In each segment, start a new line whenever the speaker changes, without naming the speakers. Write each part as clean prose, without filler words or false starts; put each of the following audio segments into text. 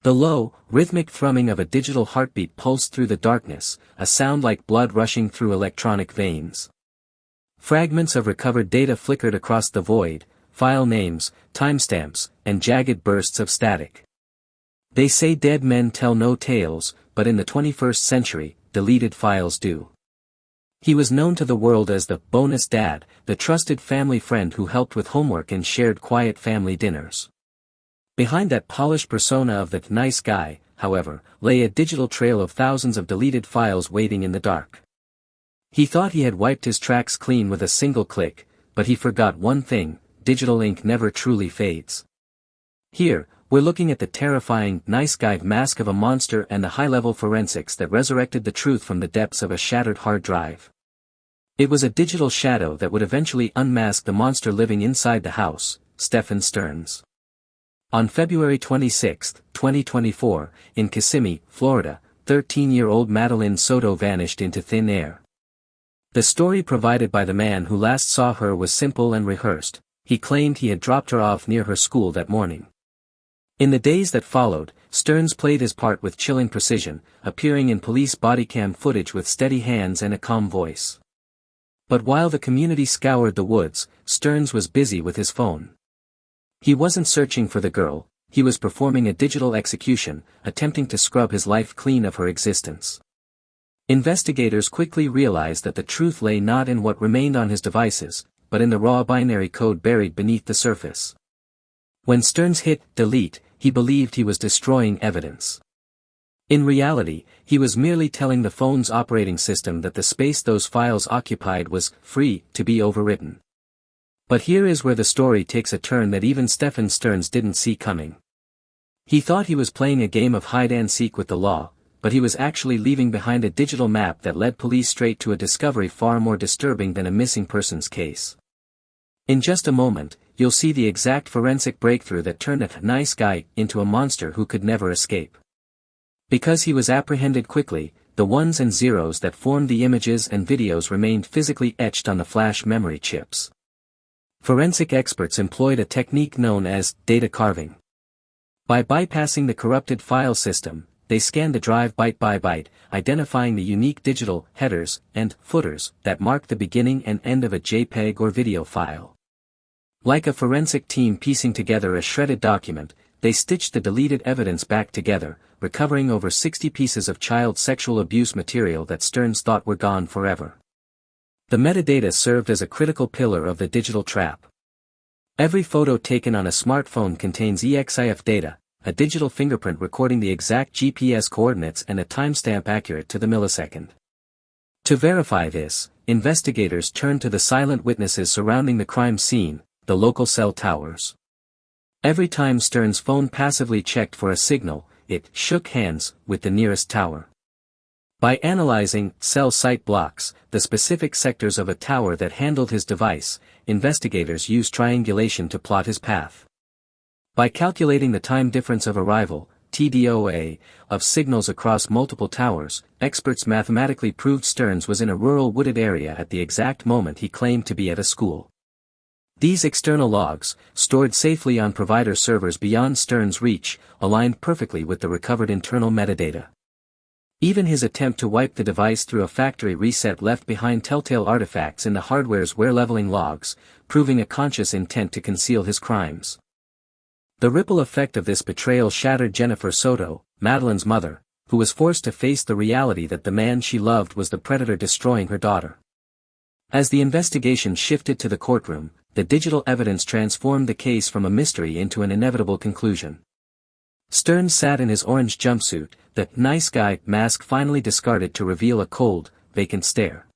The low, rhythmic thrumming of a digital heartbeat pulsed through the darkness, a sound like blood rushing through electronic veins. Fragments of recovered data flickered across the void, file names, timestamps, and jagged bursts of static. They say dead men tell no tales, but in the 21st century, deleted files do. He was known to the world as the bonus dad, the trusted family friend who helped with homework and shared quiet family dinners. Behind that polished persona of the nice guy, however, lay a digital trail of thousands of deleted files waiting in the dark. He thought he had wiped his tracks clean with a single click, but he forgot one thing: digital ink never truly fades. Here, we're looking at the terrifying, nice guy mask of a monster and the high-level forensics that resurrected the truth from the depths of a shattered hard drive. It was a digital shadow that would eventually unmask the monster living inside the house, Stephan Sterns. On February 26, 2024, in Kissimmee, Florida, 13-year-old Madeline Soto vanished into thin air. The story provided by the man who last saw her was simple and rehearsed. He claimed he had dropped her off near her school that morning. In the days that followed, Sterns played his part with chilling precision, appearing in police bodycam footage with steady hands and a calm voice. But while the community scoured the woods, Sterns was busy with his phone. He wasn't searching for the girl, he was performing a digital execution, attempting to scrub his life clean of her existence. Investigators quickly realized that the truth lay not in what remained on his devices, but in the raw binary code buried beneath the surface. When Sterns hit delete, he believed he was destroying evidence. In reality, he was merely telling the phone's operating system that the space those files occupied was free to be overwritten. But here is where the story takes a turn that even Stephan Sterns didn't see coming. He thought he was playing a game of hide-and-seek with the law, but he was actually leaving behind a digital map that led police straight to a discovery far more disturbing than a missing persons case. In just a moment, you'll see the exact forensic breakthrough that turned a nice guy into a monster who could never escape. Because he was apprehended quickly, the ones and zeros that formed the images and videos remained physically etched on the flash memory chips. Forensic experts employed a technique known as data carving. By bypassing the corrupted file system, they scanned the drive byte by byte, identifying the unique digital headers and footers that mark the beginning and end of a JPEG or video file. Like a forensic team piecing together a shredded document, they stitched the deleted evidence back together, recovering over 60 pieces of child sexual abuse material that Sterns thought were gone forever. The metadata served as a critical pillar of the digital trap. Every photo taken on a smartphone contains EXIF data, a digital fingerprint recording the exact GPS coordinates and a timestamp accurate to the millisecond. To verify this, investigators turned to the silent witnesses surrounding the crime scene, the local cell towers. Every time Sterns' phone passively checked for a signal, it shook hands with the nearest tower. By analyzing cell site blocks, the specific sectors of a tower that handled his device, investigators used triangulation to plot his path. By calculating the time difference of arrival, TDOA, of signals across multiple towers, experts mathematically proved Sterns was in a rural wooded area at the exact moment he claimed to be at a school. These external logs, stored safely on provider servers beyond Sterns' reach, aligned perfectly with the recovered internal metadata. Even his attempt to wipe the device through a factory reset left behind telltale artifacts in the hardware's wear-leveling logs, proving a conscious intent to conceal his crimes. The ripple effect of this betrayal shattered Jennifer Soto, Madeline's mother, who was forced to face the reality that the man she loved was the predator destroying her daughter. As the investigation shifted to the courtroom, the digital evidence transformed the case from a mystery into an inevitable conclusion. Sterns sat in his orange jumpsuit, the nice guy mask finally discarded to reveal a cold, vacant stare.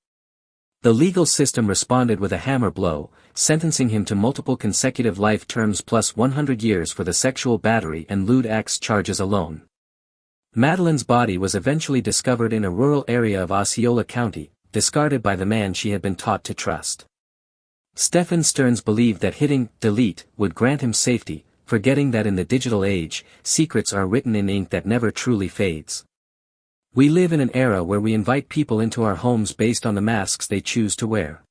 The legal system responded with a hammer blow, sentencing him to multiple consecutive life terms plus 100 years for the sexual battery and lewd acts charges alone. Madeline's body was eventually discovered in a rural area of Osceola County, discarded by the man she had been taught to trust. Stephan Sterns believed that hitting delete would grant him safety, forgetting that in the digital age, secrets are written in ink that never truly fades. We live in an era where we invite people into our homes based on the masks they choose to wear.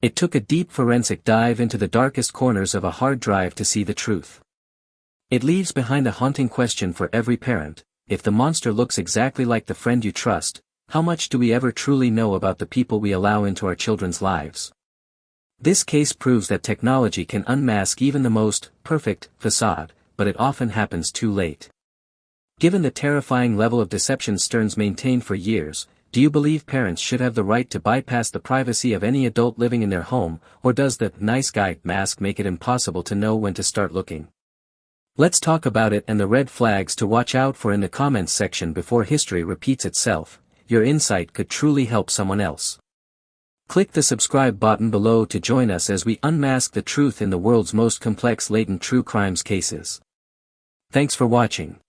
It took a deep forensic dive into the darkest corners of a hard drive to see the truth. It leaves behind a haunting question for every parent: if the monster looks exactly like the friend you trust, how much do we ever truly know about the people we allow into our children's lives? This case proves that technology can unmask even the most perfect facade, but it often happens too late. Given the terrifying level of deception Sterns maintained for years, do you believe parents should have the right to bypass the privacy of any adult living in their home, or does the nice guy mask make it impossible to know when to start looking? Let's talk about it and the red flags to watch out for in the comments section before history repeats itself. Your insight could truly help someone else. Click the subscribe button below to join us as we unmask the truth in the world's most complex latent true crimes cases. Thanks for watching.